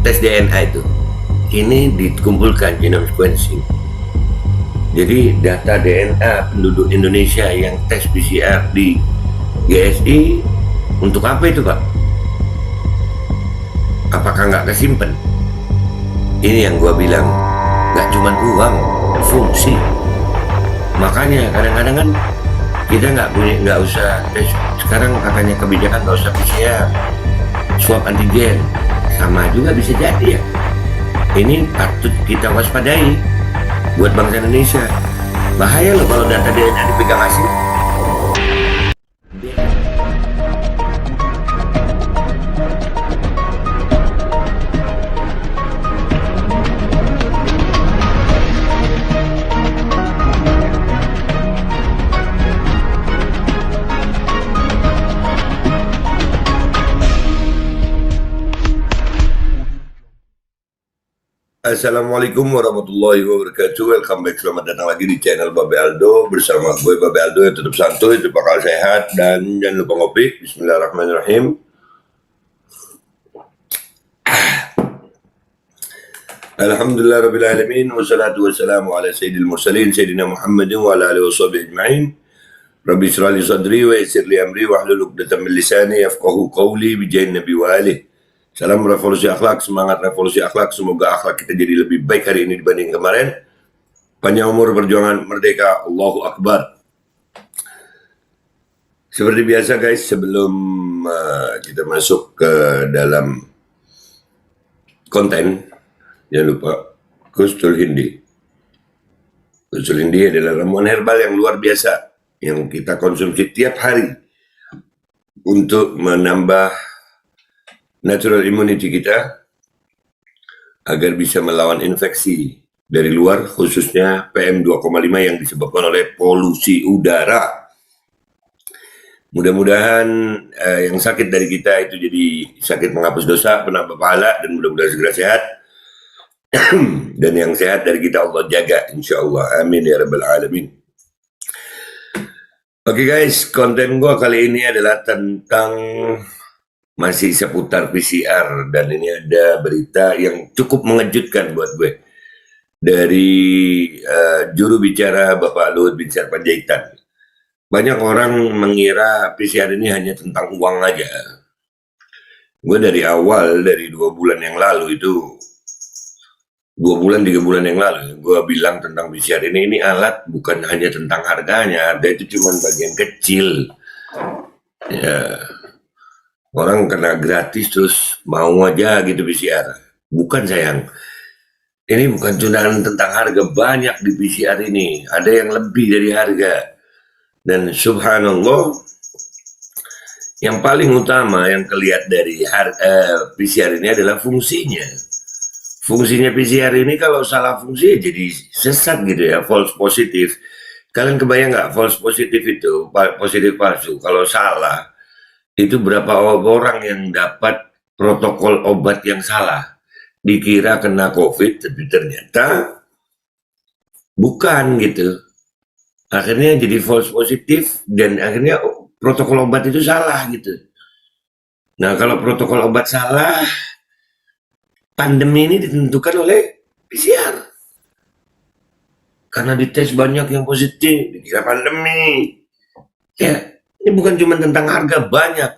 tes DNA itu, ini dikumpulkan genome sequencing. Jadi data DNA penduduk Indonesia yang tes PCR di GSI untuk apa itu Pak? Apakah nggak kesimpan? Ini yang gua bilang, nggak cuma uang, fungsi. Makanya kadang-kadang kan kita nggak usah tes. Sekarang katanya kebijakan nggak usah PCR, swab antigen, sama juga bisa jadi ya. Ini patut kita waspadai buat bangsa Indonesia. Bahaya loh kalau data DNA dipegang asing. Assalamualaikum warahmatullahi wabarakatuh. Welcome back, selamat datang lagi di channel Babe Aldo. Bersama gue Babe Aldo yang tetap santuy, tetap bakal sehat. Dan jangan lupa ngopi. Bismillahirrahmanirrahim. Alhamdulillah Rabbil Alamin. Wassalatu wassalamu ala sayyidil mursalin Sayyidina Muhammadin wa ala alihi wa sahbihi ajma'in. Rabbi shrah li sadri wa yassir li amri wahlul 'uqdatam min lisani yafqahu qawli bijahin nabi wa alihi. Salam revolusi akhlak, semangat revolusi akhlak. Semoga akhlak kita jadi lebih baik hari ini dibanding kemarin. Panjang umur, perjuangan merdeka. Allahu Akbar. Seperti biasa guys, sebelum kita masuk ke dalam konten, jangan lupa Kustul Hindi. Kustul Hindi adalah ramuan herbal yang luar biasa yang kita konsumsi tiap hari untuk menambah natural immunity kita agar bisa melawan infeksi dari luar, khususnya PM2,5 yang disebabkan oleh polusi udara. Mudah-mudahan yang sakit dari kita itu jadi sakit menghapus dosa, penambah pahala, dan mudah-mudahan segera sehat. Dan yang sehat dari kita Allah jaga, insya Allah. Amin ya rabbal alamin. Oke guys, konten gue kali ini adalah tentang masih seputar PCR, dan ini ada berita yang cukup mengejutkan buat gue dari juru bicara Bapak Luhut Binsar Panjaitan. Banyak orang mengira PCR ini hanya tentang uang aja. Gue dari awal, dari 2 bulan yang lalu itu, 2 bulan 3 bulan yang lalu, gue bilang tentang PCR ini alat bukan hanya tentang harganya. Harga itu cuma bagian kecil ya. Orang kena gratis terus mau aja gitu PCR. Bukan sayang. Ini bukan cuma tentang harga, banyak di PCR ini. Ada yang lebih dari harga. Dan subhanallah, yang paling utama yang kelihatan dari PCR ini adalah fungsinya. Fungsinya PCR ini kalau salah fungsi jadi sesat gitu ya, false positif. Kalian kebayang nggak false positif itu, positif palsu? Kalau salah, itu berapa orang yang dapat protokol obat yang salah, dikira kena COVID tapi ternyata bukan gitu. Akhirnya jadi false positif dan akhirnya protokol obat itu salah gitu. Nah, kalau protokol obat salah, pandemi ini ditentukan oleh PCR. Karena dites banyak yang positif, dikira pandemi. Ya, ini bukan cuma tentang harga, banyak.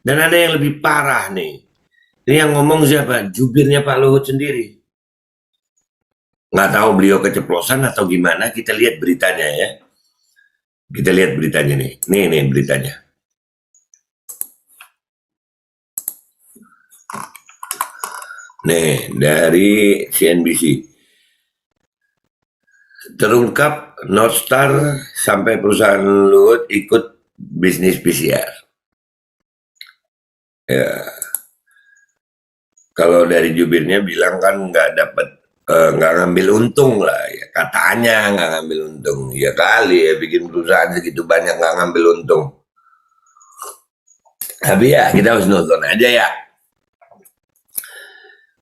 Dan ada yang lebih parah nih. Ini yang ngomong siapa? Jubirnya Pak Luhut sendiri. Nggak tahu beliau keceplosan atau gimana, kita lihat beritanya ya. Kita lihat beritanya nih. Nih beritanya. Nih, dari CNBC. Terungkap Northstar sampai perusahaan Luhut ikut bisnis PCR. Ya, kalau dari jubirnya bilang kan nggak ngambil untung lah, ya katanya nggak ngambil untung. Ya kali ya bikin perusahaan segitu banyak nggak ngambil untung. Tapi ya kita harus nonton aja ya.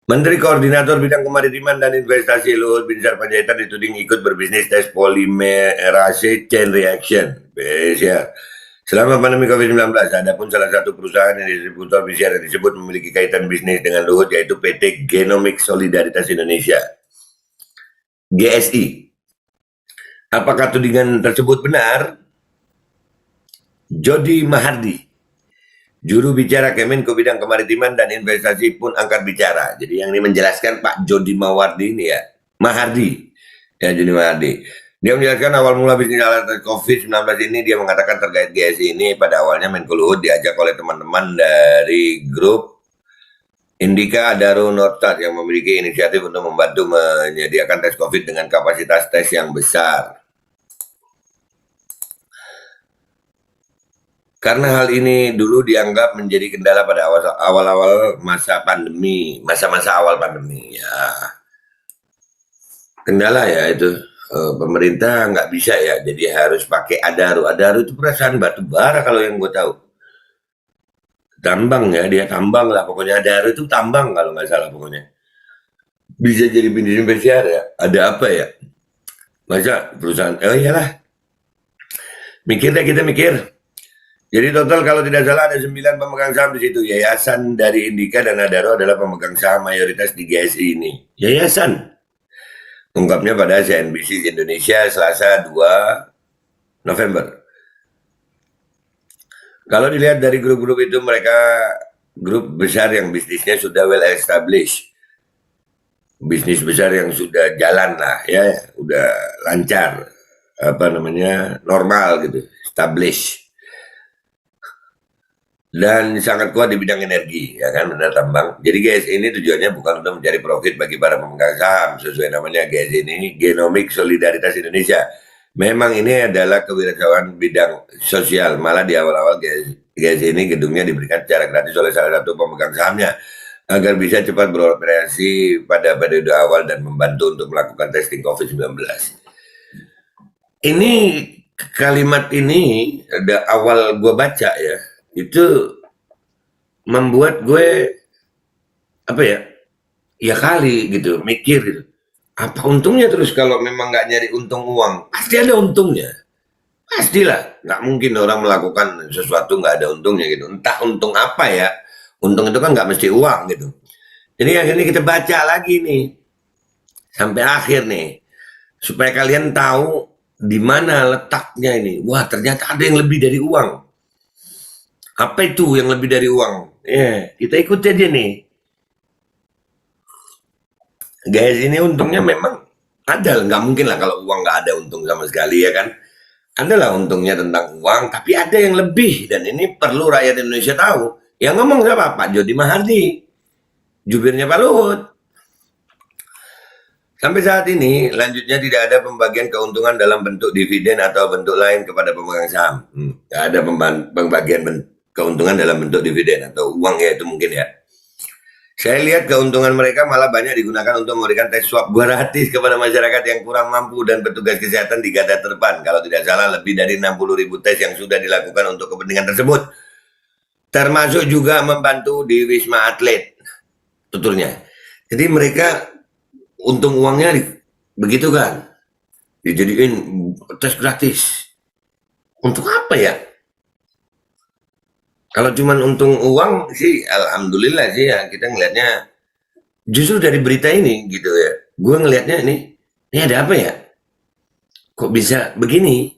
Menteri Koordinator Bidang Kemaritiman dan Investasi Luhut Binsar Panjaitan dituding ikut berbisnis tes polimerase chain reaction (PCR) Selama pandemi COVID-19, ada pun salah satu perusahaan yang distributor PCR yang disebut memiliki kaitan bisnis dengan Luhut, yaitu PT Genomics Solidaritas Indonesia, GSI. Apakah tudingan tersebut benar? Jody Mahardi, juru bicara Kemenko Bidang Kemaritiman dan Investasi pun angkat bicara. Jadi yang ini menjelaskan Pak Jody Mawardi ini ya, Mahardi, ya Jody Mahardi. Dia menjelaskan awal mula bisnis alat COVID-19 ini, dia mengatakan terkait GSI ini pada awalnya Menko Luhut diajak oleh teman-teman dari grup Indika Adaro Nortat yang memiliki inisiatif untuk membantu menyediakan tes COVID dengan kapasitas tes yang besar. Karena hal ini dulu dianggap menjadi kendala pada awal-awal masa pandemi, masa-masa awal pandemi. Ya, kendala ya itu. Pemerintah nggak bisa ya, jadi harus pakai Adaro. Adaro itu perasaan batu bara kalau yang gue tahu. Tambang ya, dia tambang lah pokoknya. Adaro itu tambang kalau nggak salah pokoknya. Bisa jadi bisnis besar ya. Ada apa ya? Masa perusahaan, oh iyalah. Mikir deh, kita mikir. Jadi total kalau tidak salah ada 9 pemegang saham di situ. Yayasan dari Indika dan Adaro adalah pemegang saham mayoritas di GSI ini. Yayasan. Ungkapnya pada CNBC Indonesia Selasa 2 November. Kalau dilihat dari grup-grup itu, mereka grup besar yang bisnisnya sudah well established. Bisnis besar yang sudah jalan lah ya, udah lancar, normal gitu, established. Dan sangat kuat di bidang energi, ya kan, benar tambang. Jadi GSI ini tujuannya bukan untuk mencari profit bagi para pemegang saham, sesuai namanya GSI ini Genomics Solidaritas Indonesia. Memang ini adalah kewirausahaan bidang sosial, malah di awal-awal GSI ini gedungnya diberikan secara gratis oleh salah satu pemegang sahamnya, agar bisa cepat beroperasi pada periode awal dan membantu untuk melakukan testing COVID-19. Ini kalimat ini, ada awal gue baca ya, itu membuat gue ya kali gitu, mikir gitu, apa untungnya terus kalau memang nggak nyari untung uang? Pasti ada untungnya, pastilah. Nggak mungkin orang melakukan sesuatu nggak ada untungnya gitu, entah untung apa ya. Untung itu kan nggak mesti uang gitu. Jadi akhirnya kita baca lagi nih sampai akhir nih, supaya kalian tahu di mana letaknya ini. Wah, ternyata ada yang lebih dari uang. Apa itu yang lebih dari uang? Kita ikut aja nih. Guys, ini untungnya memang ada. Nggak mungkin lah kalau uang nggak ada untung sama sekali ya kan. Adalah untungnya tentang uang, tapi ada yang lebih. Dan ini perlu rakyat Indonesia tahu. Yang ngomong siapa? Pak Jody Mahardi, jubirnya Pak Luhut. Sampai saat ini, lanjutnya tidak ada pembagian keuntungan dalam bentuk dividen atau bentuk lain kepada pemegang saham. Tidak ada pembagian keuntungan dalam bentuk dividen atau uang ya, itu mungkin ya. Saya lihat keuntungan mereka malah banyak digunakan untuk memberikan tes swab gratis kepada masyarakat yang kurang mampu dan petugas kesehatan di garda terdepan. Kalau tidak salah lebih dari 60.000 tes yang sudah dilakukan untuk kepentingan tersebut. Termasuk juga membantu di Wisma Atlet, tuturnya. Jadi mereka untung uangnya begitu kan, dijadiin tes gratis. Untuk apa ya? Kalau cuma untung uang sih, alhamdulillah sih ya, kita ngelihatnya justru dari berita ini gitu ya. Gue ngelihatnya ini ada apa ya? Kok bisa begini?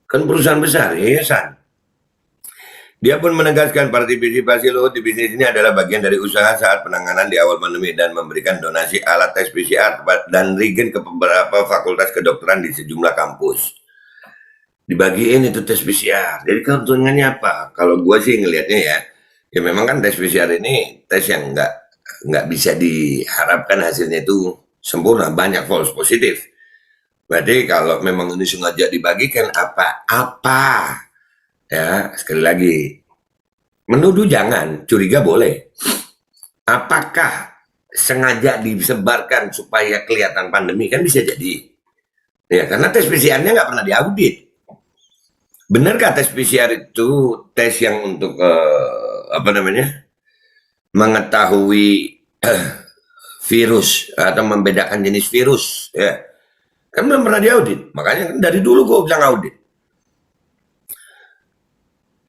Kan perusahaan besar, yayasan. Dia pun menegaskan partisipasi Luhut di bisnis ini adalah bagian dari usaha saat penanganan di awal pandemi dan memberikan donasi alat tes PCR dan reagen ke beberapa fakultas kedokteran di sejumlah kampus. Dibagiin itu tes PCR. Jadi keuntungannya apa? Kalau gue sih ngelihatnya ya memang kan tes PCR ini tes yang nggak bisa diharapkan hasilnya itu sempurna, banyak false positif. Berarti kalau memang ini sengaja dibagikan apa ya, sekali lagi, menuduh jangan, curiga boleh. Apakah sengaja disebarkan supaya kelihatan pandemi? Kan bisa jadi. Ya, karena tes PCR-nya nggak pernah diaudit. Benarkah tes PCR itu tes yang untuk mengetahui virus atau membedakan jenis virus? Ya, kan belum pernah diaudit. Makanya dari dulu gue bilang audit.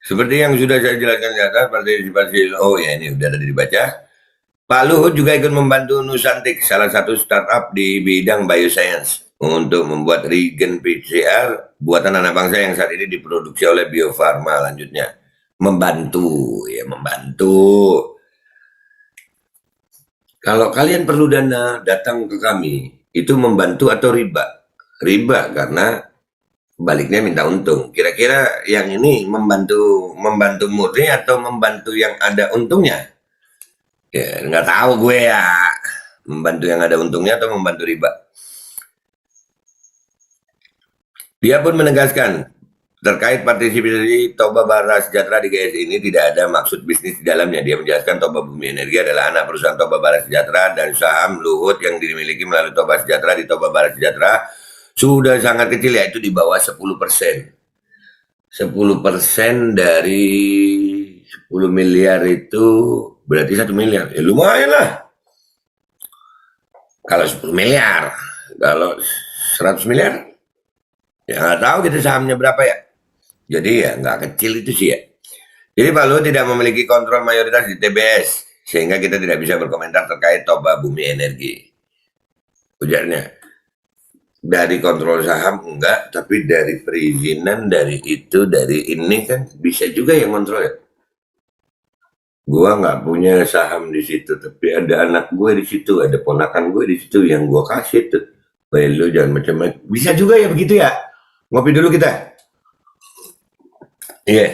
Seperti yang sudah saya jelaskan di atas, partisipasi, oh ya ini sudah tadi dibaca. Pak Luhut juga ikut membantu Nusantik, salah satu startup di bidang bioscience, untuk membuat regen PCR buatan anak bangsa yang saat ini diproduksi oleh Bio Farma. Lanjutnya, membantu, ya membantu. Kalau kalian perlu dana, datang ke kami. Itu membantu atau riba? Riba karena baliknya minta untung. Kira-kira yang ini membantu murni atau membantu yang ada untungnya? Ya nggak tahu gue ya. Membantu yang ada untungnya atau membantu riba? Dia pun menegaskan terkait partisipasi Toba Bara Sejahtera di GS ini tidak ada maksud bisnis di dalamnya. Dia menjelaskan Toba Bumi Energi adalah anak perusahaan Toba Bara Sejahtera dan saham Luhut yang dimiliki melalui Toba Sejahtera di Toba Bara Sejahtera sudah sangat kecil, yaitu di bawah 10%. 10% dari 10 miliar itu berarti 1 miliar. Ya lumayan lah. Kalau 10 miliar, kalau 100 miliar, ya nggak tahu kita sahamnya berapa ya. Jadi ya nggak kecil itu sih ya. Jadi Pak Luhut tidak memiliki kontrol mayoritas di TBS, sehingga kita tidak bisa berkomentar terkait Toba Bumi Energi. Ujarnya. Dari kontrol saham enggak, tapi dari perizinan, dari itu, dari ini kan bisa juga yang kontrol ya. Gua nggak punya saham di situ, tapi ada anak gue di situ, ada ponakan gue di situ yang gua kasih tuh. Lu jangan macam-macam. Bisa juga ya begitu ya. Ngopi dulu kita. Iya, yeah.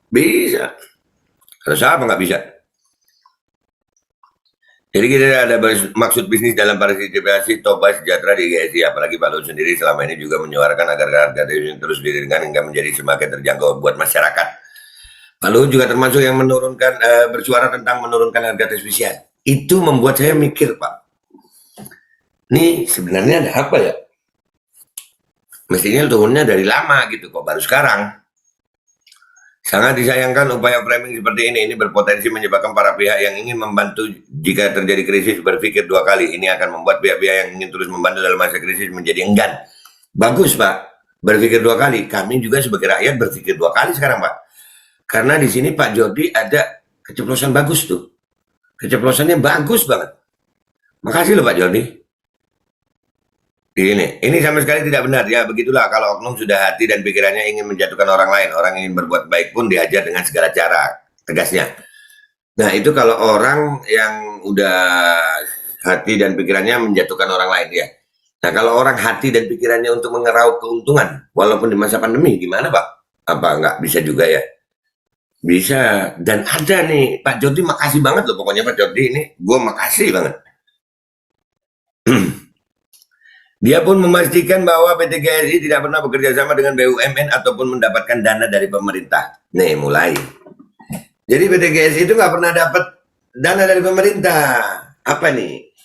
Bisa. Kalau saham nggak bisa. Jadi kita ada maksud bisnis dalam partisipasi Toba Sejahtera di GSI, apalagi Pak Luhut sendiri selama ini juga menyuarakan agar harga terus diringankan hingga menjadi semakin terjangkau buat masyarakat. Pak Luhut juga termasuk yang bersuara tentang menurunkan harga tes PCR. Itu membuat saya mikir, Pak. Ini sebenarnya ada apa ya? Mestinya turunnya dari lama gitu, kok baru sekarang. Sangat disayangkan upaya framing seperti ini berpotensi menyebabkan para pihak yang ingin membantu jika terjadi krisis berpikir dua kali. Ini akan membuat pihak-pihak yang ingin terus membantu dalam masa krisis menjadi enggan. Bagus Pak, berpikir dua kali. Kami juga sebagai rakyat berpikir dua kali sekarang Pak. Karena di sini Pak Jordi ada keceplosan bagus tuh. Keceplosannya bagus banget. Makasih loh Pak Jordi. Ini sama sekali tidak benar ya. Begitulah kalau oknum sudah hati dan pikirannya ingin menjatuhkan orang lain. Orang ingin berbuat baik pun diajar dengan segala cara, tegasnya. Nah itu kalau orang yang udah hati dan pikirannya menjatuhkan orang lain ya. Nah kalau orang hati dan pikirannya untuk mengeraup keuntungan, walaupun di masa pandemi, gimana Pak? Apa nggak bisa juga ya? Bisa. Dan ada nih, Pak Jordi makasih banget loh. Pokoknya Pak Jordi ini, gue makasih banget. Dia pun memastikan bahwa PT GSI tidak pernah bekerja sama dengan BUMN ataupun mendapatkan dana dari pemerintah. Nih, mulai. Jadi PT GSI itu nggak pernah dapat dana dari pemerintah. Apa nih?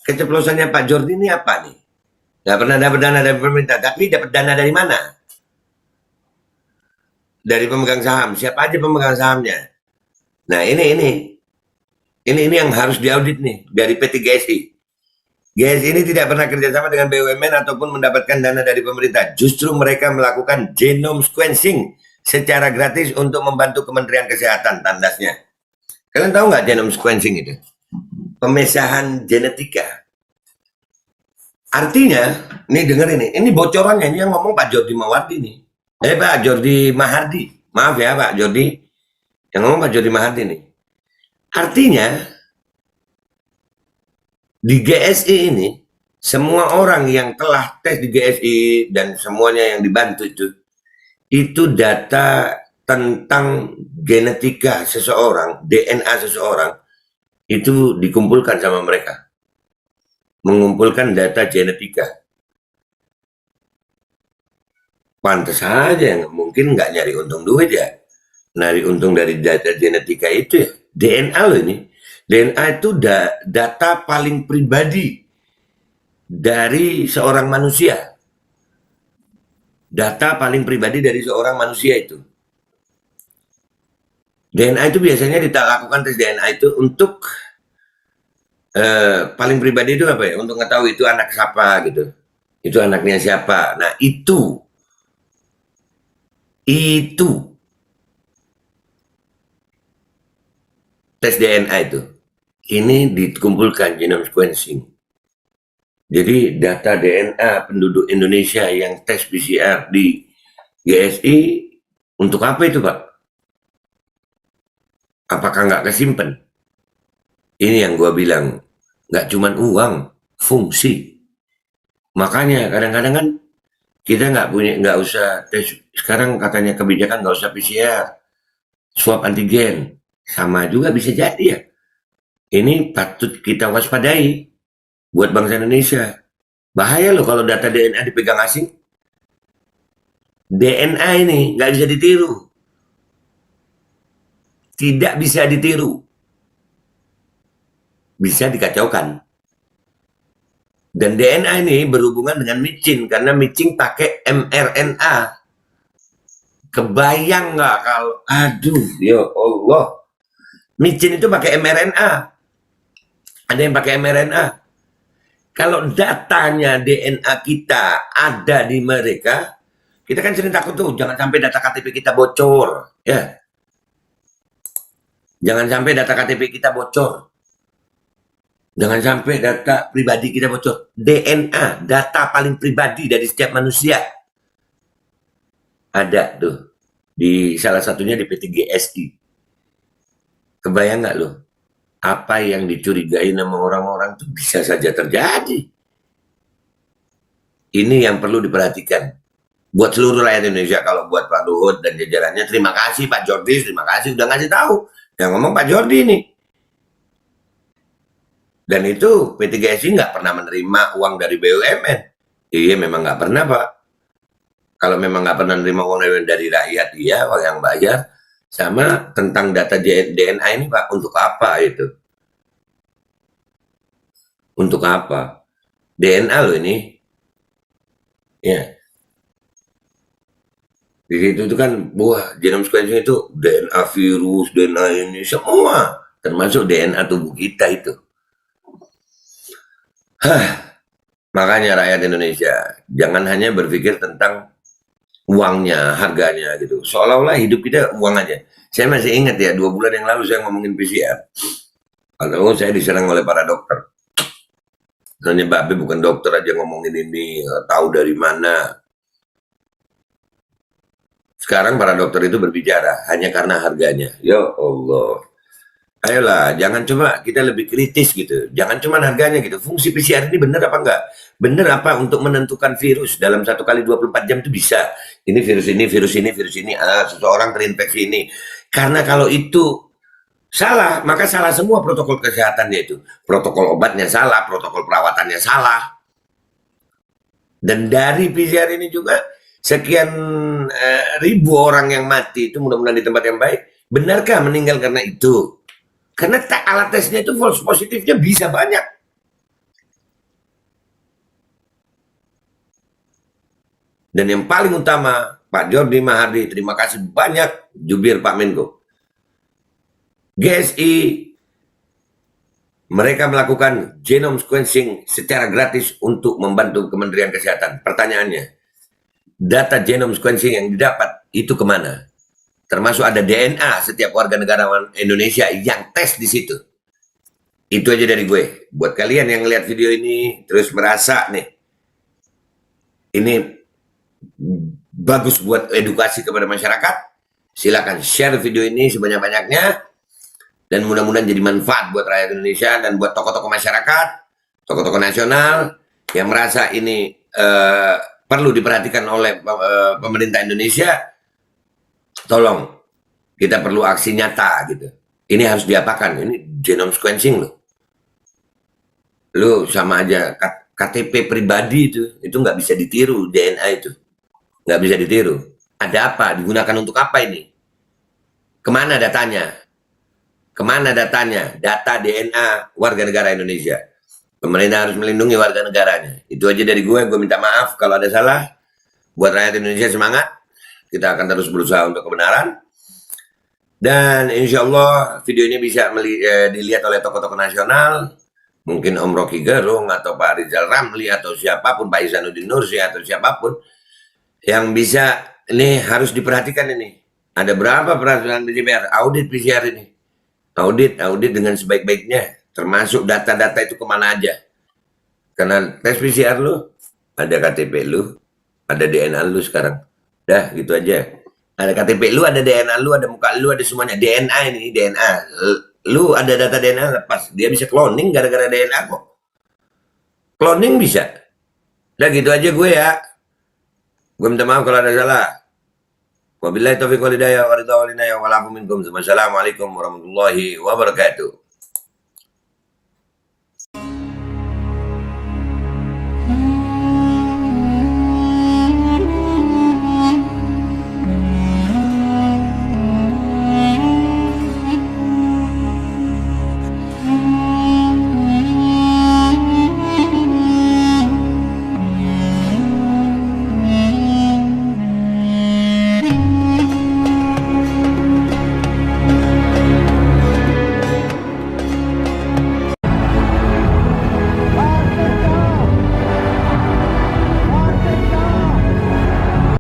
Keceplosannya Pak Jordi ini apa nih? Nggak pernah dapat dana dari pemerintah, tapi dapat dana dari mana? Dari pemegang saham. Siapa aja pemegang sahamnya? Nah, ini yang harus diaudit nih dari PT GSI. GSI ini tidak pernah kerjasama dengan BUMN ataupun mendapatkan dana dari pemerintah. Justru mereka melakukan genome sequencing secara gratis untuk membantu Kementerian Kesehatan, tandasnya. Kalian tahu nggak genome sequencing itu? Pemesahan genetika. Artinya, nih denger ini bocorannya, ini yang ngomong Pak Jordi Mawardi nih. Pak Jordi Mahardi. Maaf ya Pak Jordi. Yang ngomong Pak Jordi Mahardi nih. Artinya, di GSI ini, semua orang yang telah tes di GSI dan semuanya yang dibantu itu data tentang genetika seseorang, DNA seseorang, itu dikumpulkan sama mereka. Mengumpulkan data genetika. Pantes saja, mungkin nggak nyari untung duit ya. Nyari untung dari data genetika itu ya. DNA loh ini. DNA itu data paling pribadi dari seorang manusia. Data paling pribadi dari seorang manusia itu. DNA itu biasanya lakukan tes DNA itu untuk paling pribadi itu apa ya? Untuk ngetahui itu anak siapa gitu. Itu anaknya siapa. Nah itu Itu tes DNA itu. Ini dikumpulkan genome sequencing. Jadi data DNA penduduk Indonesia yang tes PCR di GSI untuk apa itu, Pak? Apakah nggak kesimpan? Ini yang gue bilang, nggak cuma uang, fungsi. Makanya kadang-kadang kan kita nggak usah tes. Sekarang katanya kebijakan nggak usah PCR, swab antigen, sama juga bisa jadi ya. Ini patut kita waspadai buat bangsa Indonesia. Bahaya loh kalau data DNA dipegang asing. DNA ini nggak bisa ditiru, tidak bisa ditiru, bisa dikacaukan. Dan DNA ini berhubungan dengan micin, karena micin pakai mRNA. Kebayang nggak kalau, aduh, ya Allah, micin itu pakai mRNA. Ada yang pakai mRNA. Kalau datanya DNA kita ada di mereka, kita kan sering takut tuh, jangan sampai data KTP kita bocor, ya. Jangan sampai data KTP kita bocor. Jangan sampai data pribadi kita bocor. DNA, data paling pribadi dari setiap manusia. Ada tuh. Di salah satunya di PT GSI. Kebayang nggak lo? Apa yang dicurigai sama orang-orang itu bisa saja terjadi. Ini yang perlu diperhatikan. Buat seluruh rakyat Indonesia, kalau buat Pak Luhut dan jajarannya, terima kasih Pak Jordi, terima kasih udah ngasih tahu. Yang ngomong Pak Jordi nih. Dan itu PT GSI nggak pernah menerima uang dari BUMN. Iya memang nggak pernah, Pak. Kalau memang nggak pernah menerima uang dari rakyat, iya, orang yang bayar. Sama tentang data DNA ini, Pak, untuk apa itu? Untuk apa? DNA loh ini. Ya. Di situ itu kan, wah, genome sequencing itu DNA virus, DNA ini, semua. Termasuk DNA tubuh kita itu. Makanya rakyat Indonesia, jangan hanya berpikir tentang uangnya, harganya gitu. Seolah-olah hidup kita uang aja. Saya masih ingat ya, 2 bulan yang lalu saya ngomongin PCR. Kalau saya diserang oleh para dokter. Nanya, Babe bukan dokter aja ngomongin ini, tahu dari mana. Sekarang para dokter itu berbicara hanya karena harganya. Ya Allah. Ayolah, jangan coba kita lebih kritis gitu. Jangan cuma harganya gitu. Fungsi PCR ini benar apa enggak? Benar apa untuk menentukan virus dalam 1 kali 24 jam itu bisa. Ini virus ini, virus ini, virus ini. Seseorang terinfeksi ini. Karena kalau itu salah, maka salah semua protokol kesehatannya itu. Protokol obatnya salah, protokol perawatannya salah. Dan dari PCR ini juga, sekian ribu orang yang mati itu mudah-mudahan di tempat yang baik. Benarkah meninggal karena itu? Karena alat tesnya itu false positifnya bisa banyak. Dan yang paling utama, Pak Jordi Mahardi, terima kasih banyak, jubir Pak Menko. GSI, mereka melakukan genome sequencing secara gratis untuk membantu Kementerian Kesehatan. Pertanyaannya, data genome sequencing yang didapat itu kemana? Termasuk ada DNA setiap warga negara Indonesia yang tes di situ. Itu aja dari gue. Buat kalian yang lihat video ini terus merasa nih, ini bagus buat edukasi kepada masyarakat, silakan share video ini sebanyak-banyaknya, dan mudah-mudahan jadi manfaat buat rakyat Indonesia dan buat tokoh-tokoh masyarakat, tokoh-tokoh nasional yang merasa ini perlu diperhatikan oleh pemerintah Indonesia. Tolong, kita perlu aksi nyata gitu. Ini harus diapakan? Ini genome sequencing loh. Lu sama aja KTP pribadi itu nggak bisa ditiru, DNA itu nggak bisa ditiru. Ada apa? Digunakan untuk apa ini? Kemana datanya? Kemana datanya? Data DNA warga negara Indonesia. Pemerintah harus melindungi warga negaranya. Itu aja dari gue minta maaf kalau ada salah. Buat rakyat Indonesia semangat. Kita akan terus berusaha untuk kebenaran. Dan insya Allah video ini bisa dilihat oleh tokoh-tokoh nasional. Mungkin Om Rocky Gerung atau Pak Rizal Ramli atau siapapun, Pak Ihsanuddin Nursi atau siapapun. Yang bisa ini harus diperhatikan ini. Ada berapa peraturan PCR? Audit PCR ini. Audit dengan sebaik-baiknya. Termasuk data-data itu kemana aja. Karena tes PCR lu, ada KTP lu, ada DNA lu sekarang. Dah, gitu aja. Ada KTP lu, ada DNA lu, ada muka lu, ada semuanya. DNA ini, DNA. Lu ada data DNA lepas. Dia bisa cloning gara-gara DNA kok. Cloning bisa. Dah gitu aja gue ya. Gue minta maaf kalau ada salah. Wabillahi taufiq wal hidayah wa ridha wal inayah wal afu minkum. Wassalamualaikum warahmatullahi wabarakatuh.